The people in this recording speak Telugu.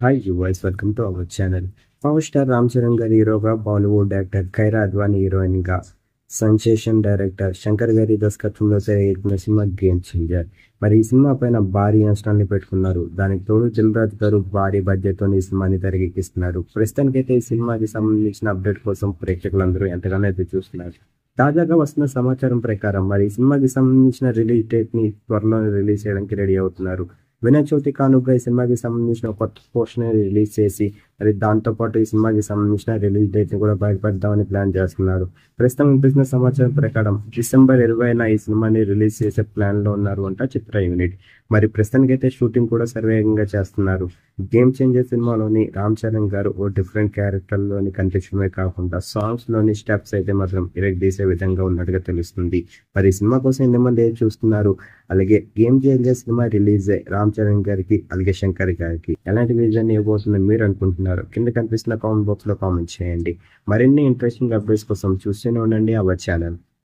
Hi yours, welcome to our channel. Power star Ram Charan గారి హీరోగా, బాలీవుడ్ యాక్టర్ ఖైరా అద్వానీ హీరోయిన్గా, సెన్సేషన్ డైరెక్టర్ శంకర్ గారి దర్శకత్వంలో తెరకెక్కిన సినిమా గేమ్ చేంజర్. మరి ఈ సినిమా పైన భారీ అంచనాల్ని పెట్టుకున్నారు. దానికి తోడు దిల్ రాజు గారు భారీ బడ్జెట్తో ఈ సినిమాని తెరకెక్కిస్తున్నారు. ప్రస్తుతానికైతే ఈ సినిమాకి సంబంధించిన అప్డేట్ కోసం ప్రేక్షకులందరూ ఎంతగానో ఎదురు చూస్తున్నారు. తాజాగా వస్తున్న సమాచారం ప్రకారం మరి ఈ సినిమాకి సంబంధించిన రిలీజ్ డేట్ని త్వరలో రిలీజ్ చేయడానికి రెడీ అవుతున్నారు. వినాయక చవితి కానుకగా ఈ సినిమాకి సంబంధించిన కొత్త పోస్టర్ రిలీజ్ చేసి మరి దాంతోపాటు ఈ సినిమాకి సంబంధించిన రిలీజ్ డేట్ ని కూడా బయటపెడదామని ప్లాన్ చేస్తున్నారు. ప్రస్తుతం వినిపిస్తున్న సమాచారం ప్రకారం డిసెంబర్ 20న ఈ సినిమాని రిలీజ్ చేసే ప్లాన్ లో ఉన్నారు అంట చిత్ర యూనిట్. మరి ప్రస్తుతానికైతే షూటింగ్ కూడా సర్వేగంగా చేస్తున్నారు. గేమ్ చేంజర్ సినిమాలోని రామ్ చరణ్ గారు ఓ డిఫరెంట్ క్యారెక్టర్ లోని కనిపించడమే కాకుండా సాంగ్స్ లోని స్టెప్స్ అయితే మాత్రం ఇరగదీసే విధంగా ఉన్నట్టుగా తెలుస్తుంది. మరి ఈ సినిమా కోసం ఎంతమంది చూస్తున్నారు? అలాగే game changer cinema release Ram Charan గారికి అలాగే శంకర్ గారికి ఎలాంటి విజన్ ఇవ్వబోతుందని మీరు అనుకుంటున్నారు? కింద కనిపిస్తున్న కామెంట్ బాక్స్ లో కామెంట్ చేయండి. మరిన్ని ఇంట్రెస్టింగ్ అప్డేట్స్ కోసం చూస్తూనే ఉండండి అవర్ ఛానల్.